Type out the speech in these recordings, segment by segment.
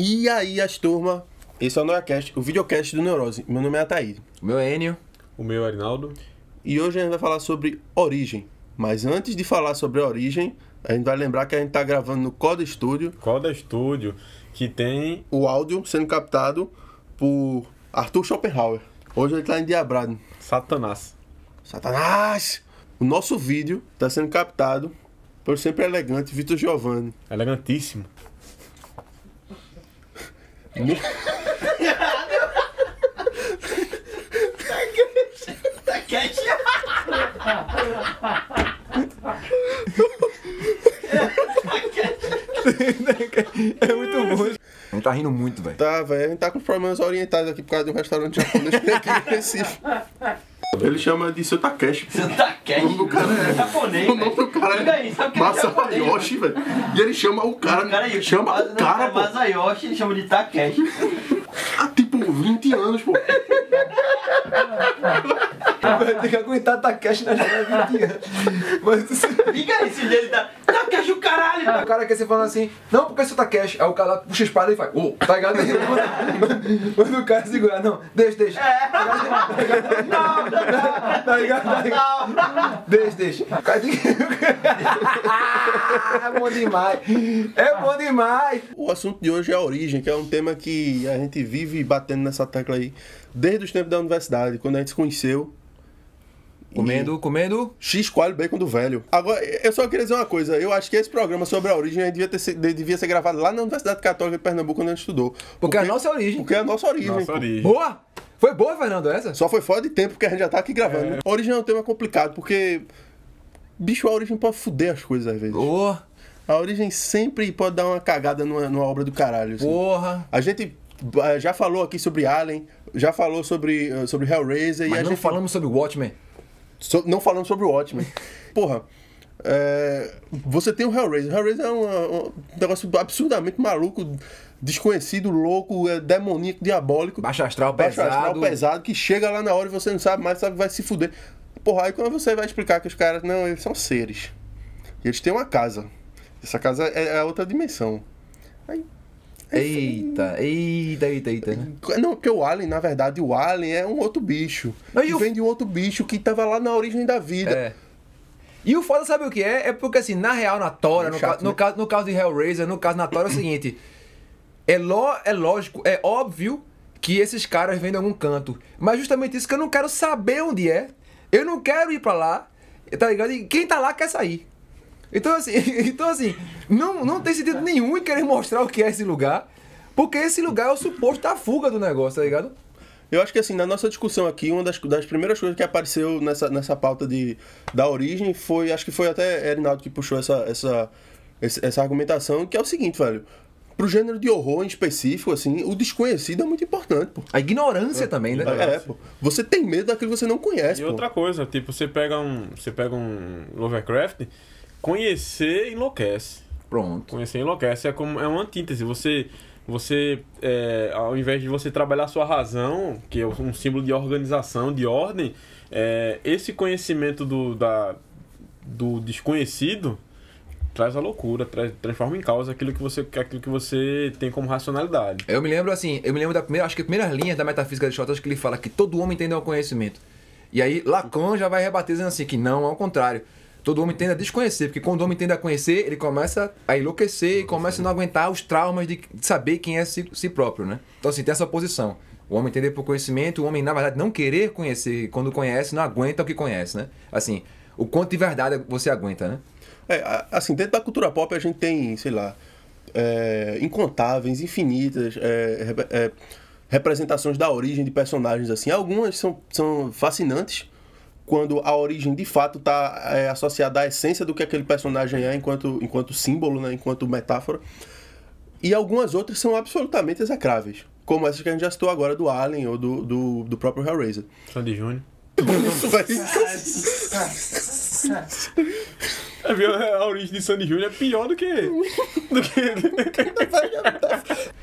E aí, as turmas, esse é o Noiacast, o videocast do Neurose. Meu nome é Ataíde. O meu é Enio. O meu é Arinaldo. E hoje a gente vai falar sobre origem. Mas antes de falar sobre a origem, a gente vai lembrar que a gente tá gravando no Coda Studio. Coda Studio, que tem... O áudio sendo captado por Arthur Schopenhauer. Hoje ele tá endiabrado. Satanás. Satanás! O nosso vídeo tá sendo captado por sempre elegante Vitor Giovanni. Elegantíssimo. É muito bom. A gente tá rindo muito, velho. Tá, velho, a gente tá com problemas orientais aqui por causa de um restaurante japonês que tem aqui em Recife. Ele chama de seu Takeshi. Seu Takeshi. O nome do cara é japonês, o nome do cara Diga aí, sabe o que é Masayoshi, velho. E ele chama o cara. Chama o cara, pô. Masayoshi, ele chama de Takeshi. Há tipo 20 anos, pô. Vai ter que aguentar Takeshi na janela 20 anos. Mas Diga aí, se ele tá. Takeshi o caralho! o cara quer você falando assim, não, porque seu Takeshi. Aí o cara puxa a espada e faz, tá ligado? Quando o cara segurar, não, deixa. Não, Tá ligado? Deixa. O cara tem que... É bom demais. É bom demais. O assunto de hoje é a origem, que é um tema que a gente vive batendo nessa tecla aí desde os tempos da universidade, quando a gente se conheceu. Comendo. X coalho bacon do velho. Agora, eu só queria dizer uma coisa. Eu acho que esse programa sobre a origem devia ser gravado lá na Universidade Católica de Pernambuco, quando a gente estudou. Porque é a nossa origem. Porque é a nossa origem. Nossa pô. origem. Boa! Foi boa, Fernando, essa? Só foi fora de tempo, porque a gente já tá aqui gravando. Né? A origem é um tema complicado, porque... Bicho, a origem pode foder as coisas às vezes. Boa! A origem sempre pode dar uma cagada numa obra do caralho. Assim. Porra! A gente já falou aqui sobre Alien, já falou sobre Hellraiser. Mas e a não gente falamos sobre Watchmen. não falamos sobre o Watchmen. Porra, você tem o Hellraiser. O Hellraiser é um negócio absurdamente maluco, desconhecido, louco, demoníaco, diabólico. Baixo astral pesado, que chega lá na hora e você não sabe mais, sabe que vai se fuder. Porra, aí quando você vai explicar que os caras, não, eles são seres. E eles têm uma casa. Essa casa é outra dimensão. Aí, Eita. não, porque o Alien, na verdade, o Alien é um outro bicho. Não, que vem de um outro bicho que tava lá na origem da vida. É. E o foda, sabe o que é? É porque, assim, na real, na Tora, no caso de Hellraiser, no caso na Tora é o seguinte: é lógico, é óbvio que esses caras vêm de algum canto. Mas justamente isso que eu não quero saber onde é. Eu não quero ir pra lá, tá ligado? E quem tá lá quer sair. Então assim, não tem sentido nenhum em querer mostrar o que é esse lugar, porque esse lugar é o suposto da fuga do negócio, tá ligado? Eu acho que assim, na nossa discussão aqui, uma das primeiras coisas que apareceu nessa pauta da origem foi, acho que foi até Erinaldo que puxou essa argumentação, que é o seguinte, velho. Pro gênero de horror em específico, assim, o desconhecido é muito importante, pô. A ignorância também, né? Pô. Você tem medo daquilo que você não conhece, E pô. outra coisa, tipo, você pega um Lovecraft, conhecer enlouquece. Pronto. Conhecer enlouquece, é uma antítese. Você ao invés de você trabalhar a sua razão, que é um símbolo de organização, de ordem, esse conhecimento do desconhecido traz a loucura, transforma em causa aquilo que você tem como racionalidade. Eu me lembro da primeira, acho que as primeiras linhas da metafísica de Aristoteles, que ele fala que todo homem tende ao conhecimento. E aí Lacan já vai rebater dizendo assim, que não, ao contrário. Todo homem tende a desconhecer, porque quando o homem tende a conhecer, ele começa a enlouquecer e começa a não aguentar os traumas de saber quem é si próprio, né? Então assim, tem essa posição. O homem tende por conhecimento, o homem na verdade não querer conhecer, quando conhece, não aguenta o que conhece, né? Assim, o quanto de verdade você aguenta, né? Assim, dentro da cultura pop a gente tem, sei lá, incontáveis, infinitas representações da origem de personagens, assim. Algumas são fascinantes, quando a origem de fato está associada à essência do que aquele personagem é enquanto símbolo, né, enquanto metáfora. E algumas outras são absolutamente execráveis, como essas que a gente já citou agora do Alien ou do próprio Hellraiser. Sandy Júnior. Isso, velho. A origem de Sandy Júnior é pior do que...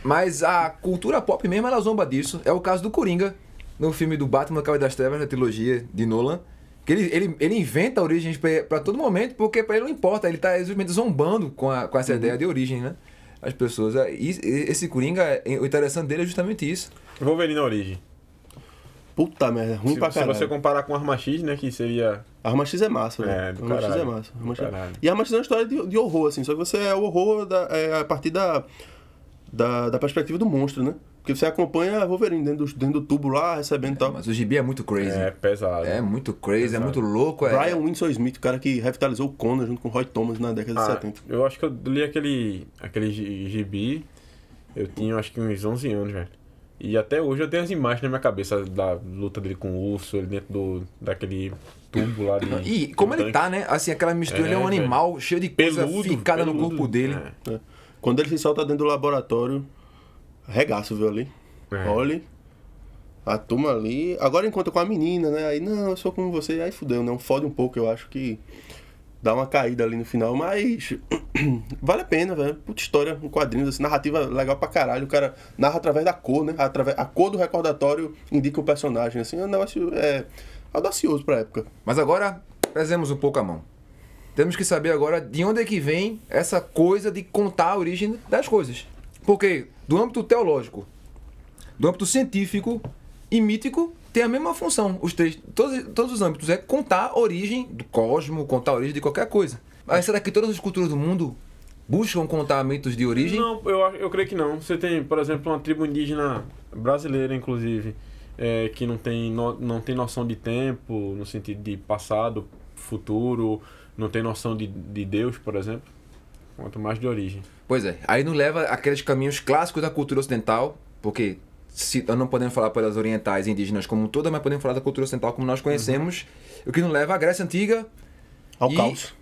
Mas a cultura pop mesmo, ela zomba disso. É o caso do Coringa, no filme do Batman, Cavaleiro das Trevas, na trilogia de Nolan. Que ele inventa origens pra todo momento, porque pra ele não importa. Ele tá simplesmente zombando com essa ideia de origem, né? as pessoas. Esse Coringa, o interessante dele é justamente isso. Wolverine na origem. Puta merda, ruim pra caralho. Se você comparar com Arma X, né, que seria... Arma X é massa, velho. É, do Arma X caralho. é massa. Arma X... Caralho. E Arma X é uma história de horror, assim. Só que você é o horror a partir da perspectiva do monstro, né? Porque você acompanha a Wolverine dentro do tubo lá, recebendo e tal. Mas o gibi é muito crazy. É, pesado. É muito crazy, Pesado. é muito louco. Brian Winslow Smith, o cara que revitalizou o Conan junto com o Roy Thomas na década de 70. Eu acho que eu li aquele gibi, eu tinha acho que uns 11 anos, velho. E até hoje eu tenho as imagens na minha cabeça da luta dele com o urso, ele dentro daquele tubo lá de... E como ele tá, né? Assim, aquela mistura, ele é um velho. animal cheio de coisa fincada no corpo dele. É. É. Quando ele se solta dentro do laboratório, regaço, viu ali? É. Olha, a turma ali... Agora encontra com a menina, né? Aí, não, eu sou como você. Aí fudeu, né? Fode um pouco, eu acho que... Dá uma caída ali no final, mas... vale a pena, velho. Puta história, um quadrinho, assim, narrativa legal pra caralho. O cara narra através da cor, né? A cor do recordatório indica o personagem, assim. É um negócio audacioso pra época. Mas agora, pesemos um pouco a mão. Temos que saber agora de onde é que vem essa coisa de contar a origem das coisas. Porque do âmbito teológico, do âmbito científico e mítico, tem a mesma função. Os três, todos os âmbitos é contar a origem do cosmos, contar a origem de qualquer coisa. Mas será que todas as culturas do mundo buscam contar mitos de origem? Não, eu creio que não. Você tem, por exemplo, uma tribo indígena brasileira, inclusive, que não tem noção de tempo, no sentido de passado, futuro, não tem noção de Deus, por exemplo, quanto mais de origem. Pois é, aí nos leva aqueles caminhos clássicos da cultura ocidental, porque não podemos falar pelas orientais e indígenas como um todo, mas podemos falar da cultura ocidental como nós conhecemos, o que nos leva à Grécia Antiga, Ao caos.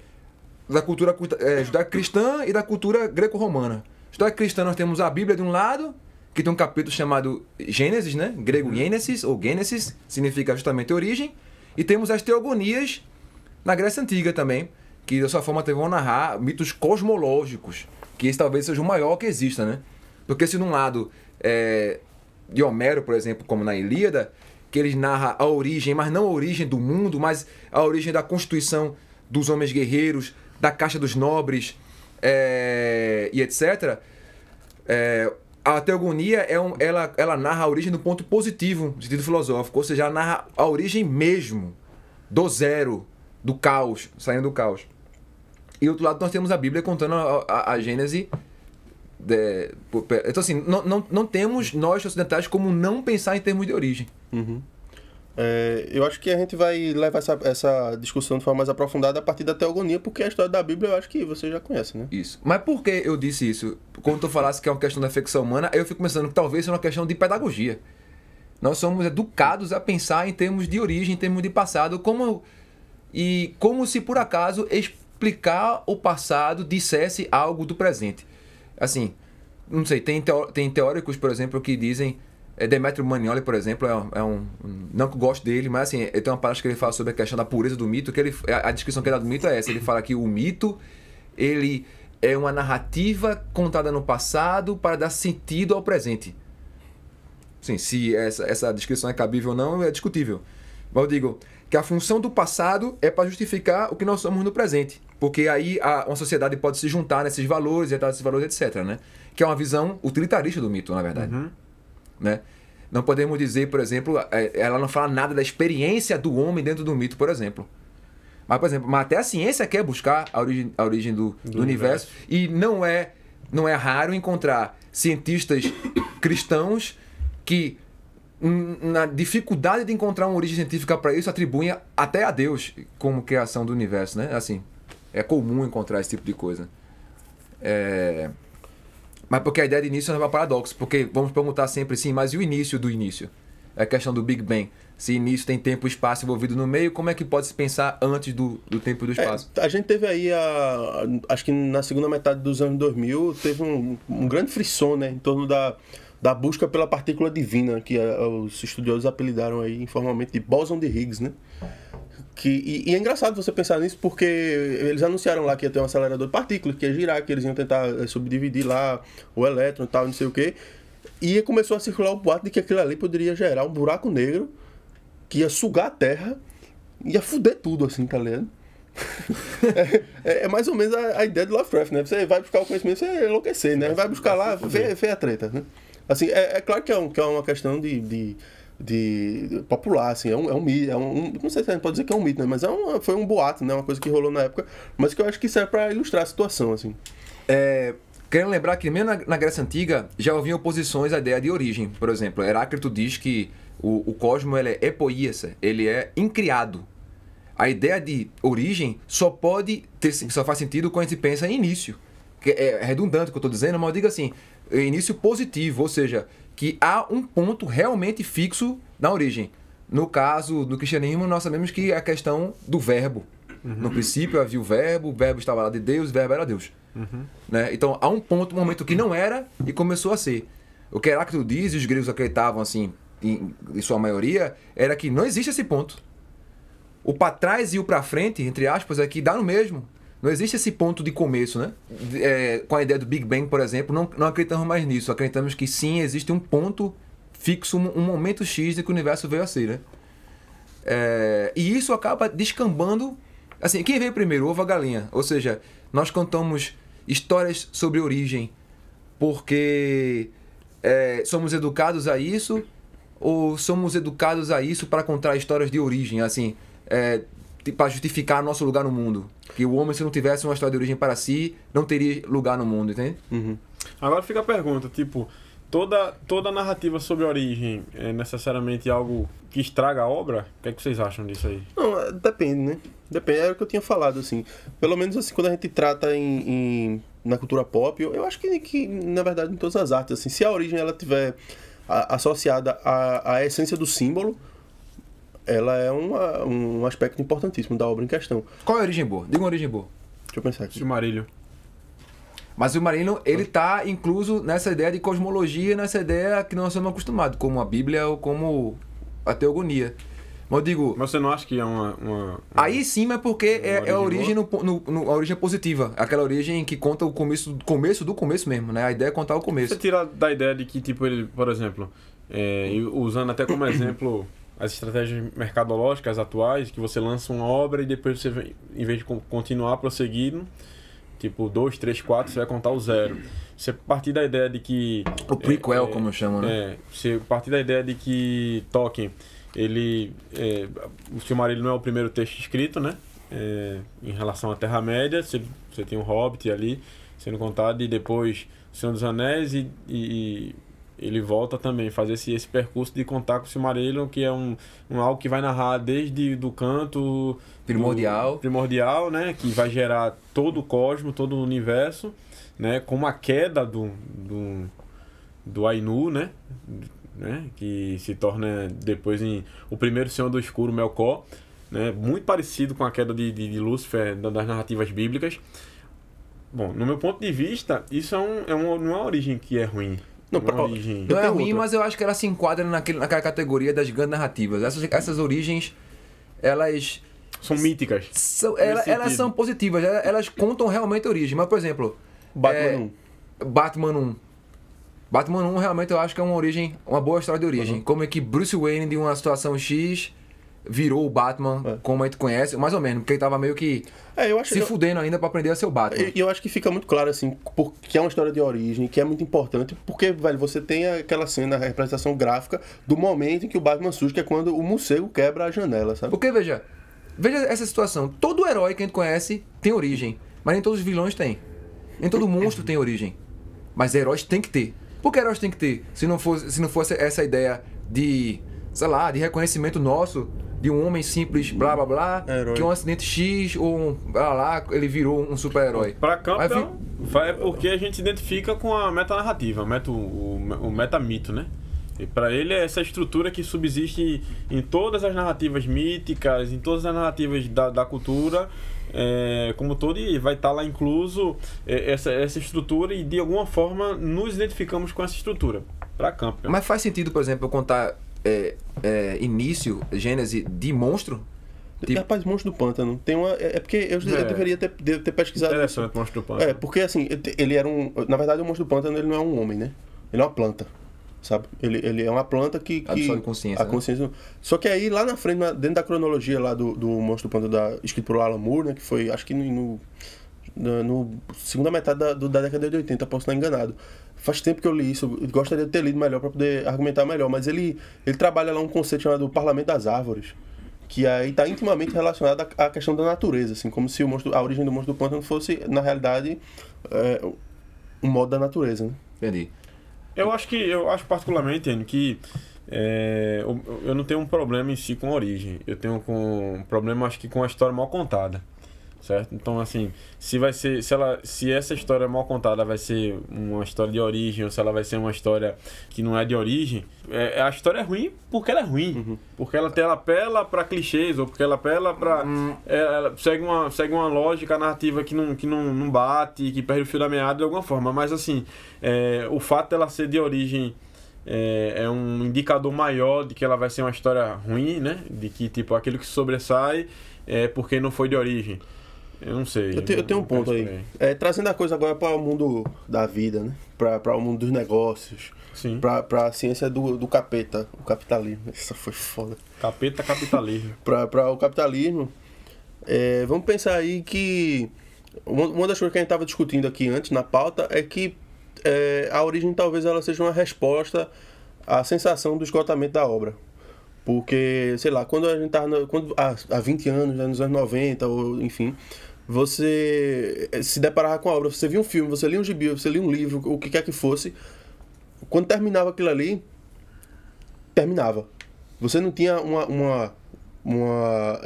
da cultura judaico-cristã e da cultura greco-romana. Judaico-cristã nós temos a Bíblia de um lado, que tem um capítulo chamado Gênesis, né? Grego Gênesis, ou Gênesis, significa justamente origem, e temos as teogonias na Grécia Antiga também, que da sua forma vão narrar mitos cosmológicos, que esse talvez seja o maior que exista, né? Porque se num lado de Homero, por exemplo, como na Ilíada, que ele narra a origem, mas não a origem do mundo, mas a origem da constituição dos homens guerreiros, da caixa dos nobres e etc. A teogonia ela narra a origem do ponto positivo, no sentido filosófico, ou seja, ela narra a origem mesmo, do zero, do caos, saindo do caos. E do outro lado nós temos a Bíblia contando a Gênese. Então assim, não temos nós ocidentais como não pensar em termos de origem. Uhum. Eu acho que a gente vai levar essa discussão de forma mais aprofundada a partir da teogonia, porque a história da Bíblia eu acho que você já conhece, né? Isso. Mas por que eu disse isso? Quando tu falasse que é uma questão da ficção humana, eu fico pensando que talvez seja uma questão de pedagogia. Nós somos educados a pensar em termos de origem, em termos de passado, como se por acaso explicar o passado dissesse algo do presente. Assim, não sei, tem teóricos, por exemplo, que dizem... Demetrio Manioli, por exemplo, não que eu gosto dele, mas assim, ele tem uma parte que ele fala sobre a questão da pureza do mito, que a descrição que ele dá do mito é essa. Ele fala que o mito, ele é uma narrativa contada no passado para dar sentido ao presente. Sim, se essa descrição é cabível ou não, é discutível. Mas eu digo que a função do passado é para justificar o que nós somos no presente. Porque aí uma sociedade pode se juntar nesses valores, esses valores, etc. Né? Que é uma visão utilitarista do mito, na verdade. Uhum. Né? Não podemos dizer, por exemplo, ela não fala nada da experiência do homem dentro do mito, por exemplo. Mas, por exemplo, até a ciência quer buscar a origem do universo. E não é raro encontrar cientistas cristãos que, na dificuldade de encontrar uma origem científica para isso, atribuem até a Deus como criação do universo, né? Assim, é comum encontrar esse tipo de coisa. Mas porque a ideia de início não é um paradoxo, porque vamos perguntar sempre assim, mas e o início do início? É a questão do Big Bang. Se início tem tempo e espaço envolvido no meio, como é que pode se pensar antes do tempo e do espaço? A gente teve aí, acho que na segunda metade dos anos 2000, teve um grande frisson, né, em torno da busca pela partícula divina, que os estudiosos apelidaram aí informalmente de bóson de Higgs, né? E é engraçado você pensar nisso, porque eles anunciaram lá que ia ter um acelerador de partículas, que ia girar, que eles iam tentar subdividir lá o elétron e tal, não sei o quê. E começou a circular o boato de que aquilo ali poderia gerar um buraco negro que ia sugar a Terra, ia fuder tudo, assim, tá ligado? É mais ou menos a ideia do Lovecraft, né? Você vai buscar o conhecimento, você vai enlouquecer, né? Vai buscar lá, ver a treta, né? Assim, é claro que é uma questão de popular, assim, é um mito, não sei se a gente pode dizer que é um mito, né? Mas foi um boato, né? Uma coisa que rolou na época, mas que eu acho que serve para ilustrar a situação, assim. Querendo lembrar que mesmo na Grécia Antiga já haviam oposições à ideia de origem. Por exemplo, Heráclito diz que o cosmo ele é epoíaça, ele é incriado. A ideia de origem só faz sentido quando a gente pensa em início. Que é redundante o que eu estou dizendo, mas eu digo assim, início positivo, ou seja, que há um ponto realmente fixo na origem. No caso do cristianismo, nós sabemos que é a questão do verbo. No princípio havia o verbo estava lá de Deus, o verbo era Deus. Né? Então há um momento que não era e começou a ser. O que Heráclito diz, e os gregos acreditavam assim, em sua maioria, era que não existe esse ponto. O para trás e o para frente, entre aspas, é que dá no mesmo. Não existe esse ponto de começo, né? Com a ideia do Big Bang, por exemplo, não acreditamos mais nisso. Acreditamos que sim, existe um ponto fixo, um momento X de que o universo veio a ser, né? E isso acaba descambando. Assim, quem veio primeiro, ovo ou a galinha? Ou seja, nós contamos histórias sobre origem porque somos educados a isso, ou somos educados a isso para contar histórias de origem, assim, para justificar nosso lugar no mundo. Que o homem, se não tivesse uma história de origem para si, não teria lugar no mundo, entende? Agora fica a pergunta, tipo, toda narrativa sobre origem é necessariamente algo que estraga a obra? O que é que vocês acham disso aí? Não, depende, né? Depende, é o que eu tinha falado, assim. Pelo menos assim, quando a gente trata na cultura pop, eu acho que, na verdade, em todas as artes, assim, se a origem ela tiver associada à essência do símbolo, ela é um aspecto importantíssimo da obra em questão. Qual é a origem boa? Diga uma origem boa. Deixa eu pensar aqui. Silmarillion. Mas o Silmarillion, ele está incluso nessa ideia de cosmologia, nessa ideia que nós somos acostumados, como a Bíblia ou como a Teogonia. Mas eu digo... Mas você não acha que é uma Aí sim, mas porque é a origem a origem positiva. Aquela origem que conta o começo do começo mesmo, né? A ideia é contar o começo. Você tira da ideia de que, tipo, ele, por exemplo, usando até como exemplo as estratégias mercadológicas atuais, que você lança uma obra e depois você, em vez de continuar prosseguindo, tipo 2, 3, 4, você vai contar o 0. Você partir da ideia de que... O prequel, como eu chamo, né? Você partir da ideia de que Tolkien, o Silmarillion não é o primeiro texto escrito, né? Em relação à Terra-média, você tem o Hobbit ali sendo contado, e depois o Senhor dos Anéis, e ele volta também a fazer esse percurso de contar com o Silmarillion, que é algo que vai narrar desde do canto primordial, né? Que vai gerar todo o cosmos, todo o universo, né? Como a queda do Ainu, né? Que se torna depois o primeiro Senhor do Escuro, Melkor, né? Muito parecido com a queda de Lúcifer das narrativas bíblicas. Bom, no meu ponto de vista, isso não é uma origem que é ruim. Não é ruim, mas eu acho que ela se enquadra naquela categoria das grandes narrativas. Essas origens, elas... São míticas. Elas são positivas, elas contam realmente a origem. Mas, por exemplo... Batman 1. Batman 1 realmente eu acho que é uma boa história de origem. Como é que Bruce Wayne, de uma situação X, virou o Batman como a gente conhece, mais ou menos, porque ele tava meio que fudendo ainda pra aprender a ser o Batman. E eu acho que fica muito claro, assim, porque é uma história de origem, que é muito importante, porque, velho, você tem aquela cena, a representação gráfica do momento em que o Batman surge, que é quando o morcego quebra a janela, sabe? Porque, veja essa situação, todo herói que a gente conhece tem origem, mas nem todos os vilões têm. Nem todo monstro tem origem, mas heróis tem que ter. Por que heróis tem que ter? Se não fosse essa ideia de, sei lá, de reconhecimento nosso, de um homem simples, blá blá blá, que um acidente X ou ele virou um super-herói. Pra Campbell, é porque a gente se identifica com a metanarrativa, o metamito, né? E pra ele é essa estrutura que subsiste em todas as narrativas míticas, em todas as narrativas da cultura, como todo, e vai estar lá incluso essa estrutura, e de alguma forma nos identificamos com essa estrutura. Pra Campbell. Mas faz sentido, por exemplo, eu contar início, gênese de monstro? Rapaz, Monstro do Pântano. Tem uma. Porque eu deveria ter pesquisado. Interessante, Monstro do Pântano. Porque assim, ele era um. Na verdade, o Monstro do Pântano ele não é um homem, né? Ele é uma planta. sabe? Ele é uma planta que absorve consciência, a consciência. Só que aí, lá na frente, dentro da cronologia lá do Monstro do Pântano, escrito por Alan Moore, né? Que foi, acho que no segunda metade da década de 80, posso estar enganado. Faz tempo que eu li isso, eu gostaria de ter lido melhor para poder argumentar melhor, mas ele trabalha lá um conceito chamado Parlamento das Árvores, que aí está intimamente relacionado à questão da natureza, assim, como se a origem do Monstro do Pântano fosse, na realidade, um modo da natureza, né? Entendi. Eu acho particularmente, Enio, que eu não tenho um problema em si com a origem. Eu tenho um problema, acho que, com a história mal contada. Certo? Então, assim, se essa história mal contada vai ser uma história de origem, ou se ela vai ser uma história que não é de origem, a história é ruim porque ela é ruim. Uhum. Porque ela apela pra clichês, ou porque ela apela pra... ela segue uma lógica narrativa que não bate, que perde o fio da meada de alguma forma. Mas, assim, o fato dela ser de origem é um indicador maior de que ela vai ser uma história ruim, né? De que, tipo, aquilo que sobressai é porque não foi de origem. Eu não sei. Eu tenho um ponto aí. Trazendo a coisa agora para o mundo da vida, né? Para o mundo dos negócios. Sim. Para a ciência do capeta, o capitalismo. Isso foi foda. Capeta capitalismo. Para o capitalismo, vamos pensar aí que uma das coisas que a gente estava discutindo aqui antes na pauta é que a origem talvez ela seja uma resposta à sensação do esgotamento da obra. Porque, sei lá, quando a gente estava há 20 anos, nos anos 90, ou enfim, você se deparava com a obra, você via um filme, você lia um gibi, você lia um livro, o que quer que fosse, quando terminava aquilo ali, terminava. Você não tinha uma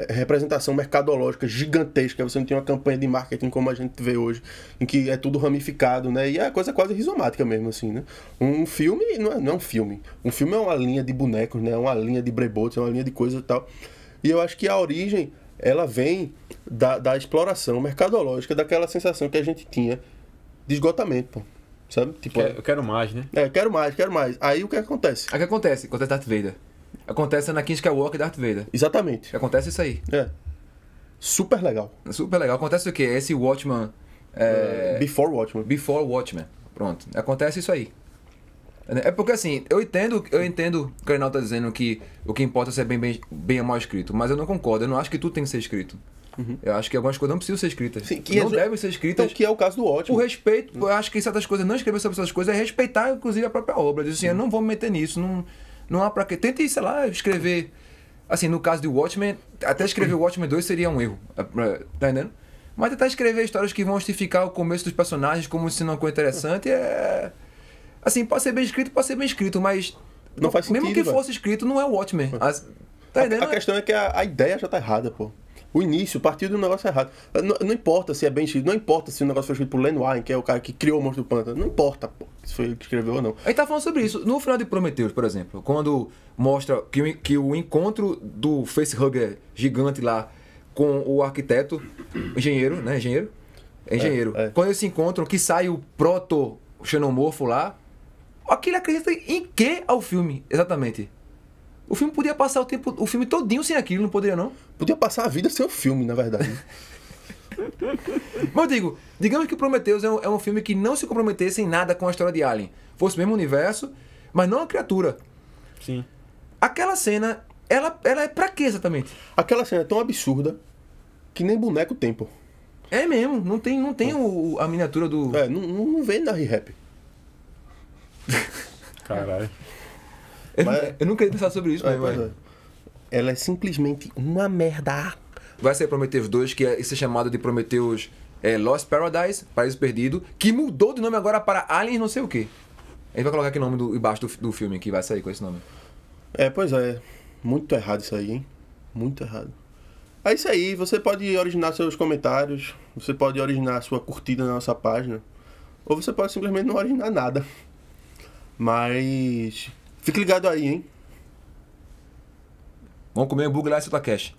representação mercadológica gigantesca, você não tinha uma campanha de marketing como a gente vê hoje, em que é tudo ramificado, né? E é coisa quase rizomática mesmo, assim, né? Um filme não é um filme. Um filme é uma linha de bonecos, né? Uma linha de brebotes, é uma linha de coisa e tal. E eu acho que a origem, ela vem da exploração mercadológica, daquela sensação que a gente tinha de esgotamento, pô. Sabe? Tipo, eu quero mais, né? Quero mais. Aí o que acontece? O que acontece? Acontece Darth Vader. Acontece Anakin Skywalker e Darth Vader. Exatamente. Acontece isso aí. Super legal. Super legal. Acontece o quê? Esse Watchman... Before Watchmen. Before Watchmen. Pronto. Acontece isso aí. É porque assim, eu entendo o que o Reinaldo tá dizendo, que o que importa é ser bem ou mal escrito, mas eu não concordo. Eu não acho que tudo tem que ser escrito. Uhum. Eu acho que algumas coisas não precisam ser escritas. Sim, que não devem ser escritas. Então, que é o caso do Watchmen. O respeito, eu acho que certas coisas, não escrever sobre essas coisas é respeitar, inclusive, a própria obra. Diz assim, eu não vou me meter nisso, não há pra quê. Tente, sei lá, escrever. Assim, no caso de Watchmen, até escrever o Watchmen 2 seria um erro. Tá entendendo? Mas tentar escrever histórias que vão justificar o começo dos personagens como se não é uma coisa interessante assim, pode ser bem escrito, mas não faz sentido, mesmo que fosse escrito, não é o Watchmen. Tá entendendo? A questão é que a ideia já tá errada, pô. O início, partiu do negócio errado. Não importa se é bem escrito, não importa se o negócio foi escrito por Len Wein, que é o cara que criou o Monstro do Pântano. Não importa, pô, se foi ele que escreveu ou não. A gente tá falando sobre isso. No final de Prometheus, por exemplo, quando mostra que o encontro do facehugger gigante lá com o arquiteto, engenheiro, né? Engenheiro. Quando eles se encontram, que sai o proto-xenomorfo lá, aquilo acredita em que ao filme, exatamente? O filme podia passar o filme todinho sem aquilo, não poderia não? Podia passar a vida sem o filme, na verdade. Mas eu digo, digamos que Prometheus é um filme que não se comprometesse em nada com a história de Alien. Fosse o mesmo universo, mas não a criatura. Sim. Aquela cena, ela é pra quê exatamente? Aquela cena é tão absurda que nem boneco tem, pô. É mesmo, não tem a miniatura do... Não vem na Re-Rap. Caralho. Eu nunca ia pensar sobre isso, mas... Ela é simplesmente uma merda. Vai ser Prometheus 2, que é esse chamado de Prometheus Lost Paradise, Paraíso Perdido, que mudou de nome agora para Aliens não sei o quê. A gente vai colocar aqui o nome embaixo do filme que vai sair com esse nome. Pois é. Muito errado isso aí, hein? Muito errado. É isso aí. Você pode originar seus comentários. Você pode originar sua curtida na nossa página. Ou você pode simplesmente não originar nada. Mas... fique ligado aí, hein? Vamos comer hambúrguer lá em Santa Cash.